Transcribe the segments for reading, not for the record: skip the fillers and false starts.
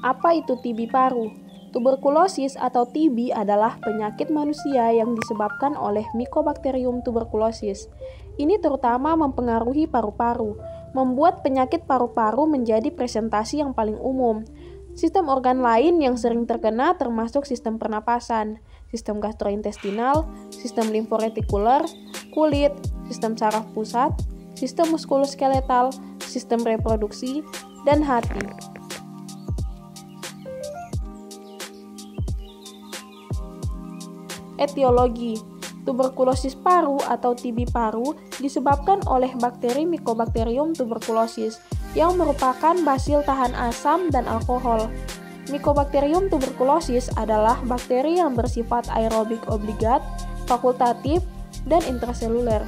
Apa itu TB paru? Tuberkulosis atau TB adalah penyakit manusia yang disebabkan oleh Mycobacterium tuberculosis. Ini terutama mempengaruhi paru-paru, membuat penyakit paru-paru menjadi presentasi yang paling umum. Sistem organ lain yang sering terkena termasuk sistem pernapasan, sistem gastrointestinal, sistem limforetikuler, kulit, sistem saraf pusat, sistem muskuloskeletal, sistem reproduksi, dan hati. Etiologi: tuberkulosis paru atau TB paru disebabkan oleh bakteri Mycobacterium tuberculosis yang merupakan basil tahan asam dan alkohol. Mycobacterium tuberculosis adalah bakteri yang bersifat aerobik obligat, fakultatif, dan intraseluler.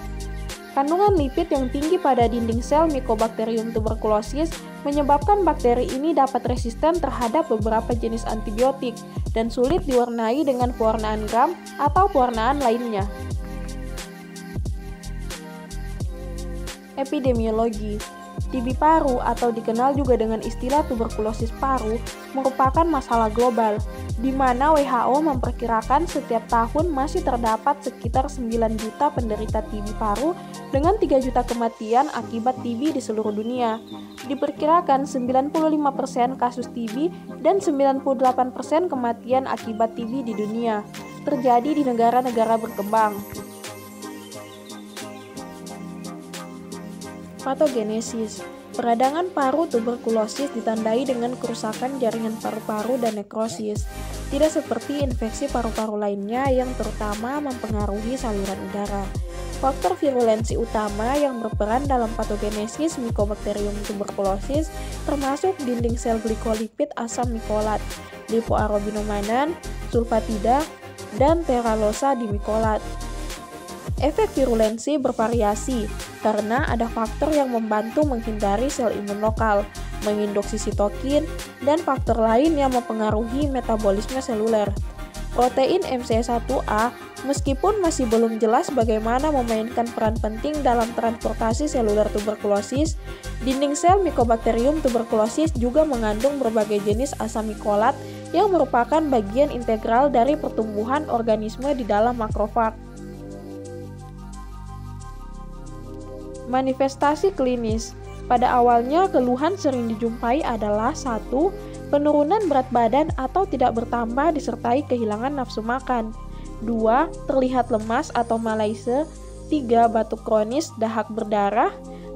Kandungan lipid yang tinggi pada dinding sel Mycobacterium tuberculosis menyebabkan bakteri ini dapat resisten terhadap beberapa jenis antibiotik dan sulit diwarnai dengan pewarnaan gram atau pewarnaan lainnya. Epidemiologi: TB paru atau dikenal juga dengan istilah tuberkulosis paru merupakan masalah global, di mana WHO memperkirakan setiap tahun masih terdapat sekitar 9 juta penderita TB paru dengan 3 juta kematian akibat TB di seluruh dunia. Diperkirakan 95% kasus TB dan 98% kematian akibat TB di dunia terjadi di negara-negara berkembang. Patogenesis: peradangan paru tuberkulosis ditandai dengan kerusakan jaringan paru-paru dan nekrosis. Tidak seperti infeksi paru-paru lainnya yang terutama mempengaruhi saluran udara. Faktor virulensi utama yang berperan dalam patogenesis Mycobacterium tuberculosis termasuk dinding sel glikolipid asam mikolat, lipoarabinomannan, sulfatida, dan teralosa dimikolat. Efek virulensi bervariasi karena ada faktor yang membantu menghindari sel imun lokal, menginduksi sitokin, dan faktor lain yang mempengaruhi metabolisme seluler. Protein MC1A, meskipun masih belum jelas bagaimana memainkan peran penting dalam transportasi seluler tuberkulosis, dinding sel Mycobacterium tuberculosis juga mengandung berbagai jenis asam mikolat yang merupakan bagian integral dari pertumbuhan organisme di dalam makrofag. Manifestasi klinis: pada awalnya keluhan sering dijumpai adalah 1. Penurunan berat badan atau tidak bertambah disertai kehilangan nafsu makan. 2. Terlihat lemas atau malaise. 3. Batuk kronis, dahak berdarah.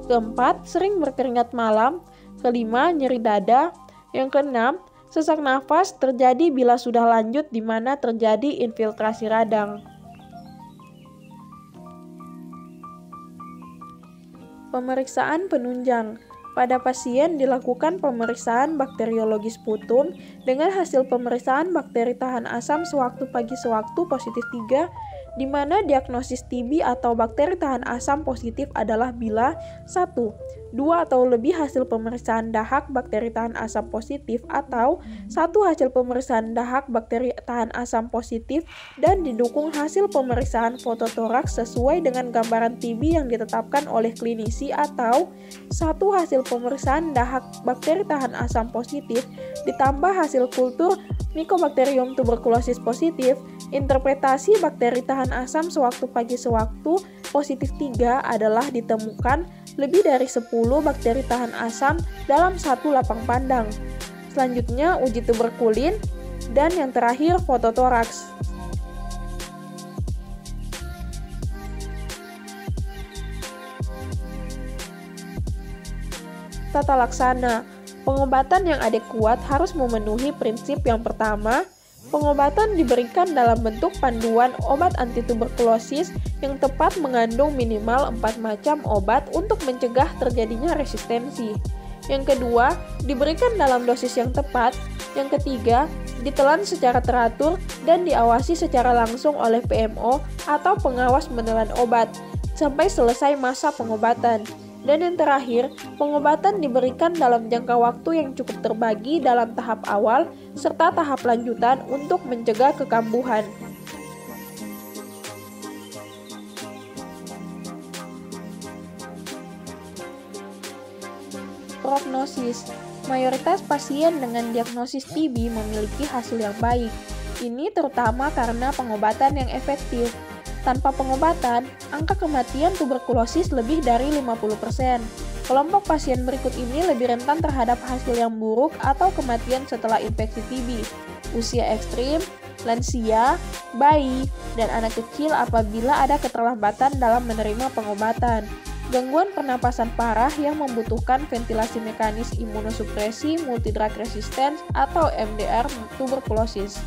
4. Sering berkeringat malam. 5. Nyeri dada. Yang 6. Sesak nafas terjadi bila sudah lanjut di mana terjadi infiltrasi radang. Pemeriksaan penunjang: pada pasien dilakukan pemeriksaan bakteriologis sputum dengan hasil pemeriksaan bakteri tahan asam sewaktu pagi sewaktu positif 3, di mana diagnosis TB atau bakteri tahan asam positif adalah bila 1. 2 atau lebih hasil pemeriksaan dahak bakteri tahan asam positif atau 1 hasil pemeriksaan dahak bakteri tahan asam positif dan didukung hasil pemeriksaan fototoraks sesuai dengan gambaran TB yang ditetapkan oleh klinisi atau 1 hasil pemeriksaan dahak bakteri tahan asam positif ditambah hasil kultur Mycobacterium tuberculosis positif. Interpretasi bakteri tahan asam sewaktu pagi sewaktu positif 3 adalah ditemukan lebih dari 10 bakteri tahan asam dalam satu lapang pandang. Selanjutnya uji tuberkulin, dan yang terakhir fototoraks. Tata laksana: pengobatan yang adekuat harus memenuhi prinsip yang pertama. Pengobatan diberikan dalam bentuk panduan obat antituberkulosis yang tepat mengandung minimal 4 macam obat untuk mencegah terjadinya resistensi. Yang kedua, diberikan dalam dosis yang tepat. Yang ketiga, ditelan secara teratur dan diawasi secara langsung oleh PMO atau pengawas menelan obat sampai selesai masa pengobatan. Dan yang terakhir, pengobatan diberikan dalam jangka waktu yang cukup terbagi dalam tahap awal serta tahap lanjutan untuk mencegah kekambuhan. Prognosis: Mayoritas pasien dengan diagnosis TB memiliki hasil yang baik. Ini terutama karena pengobatan yang efektif. Tanpa pengobatan, angka kematian tuberkulosis lebih dari 50%. Kelompok pasien berikut ini lebih rentan terhadap hasil yang buruk atau kematian setelah infeksi TB. Usia ekstrim, lansia, bayi, dan anak kecil apabila ada keterlambatan dalam menerima pengobatan. Gangguan pernapasan parah yang membutuhkan ventilasi mekanis imunosupresi multidrug resistance atau MDR tuberkulosis.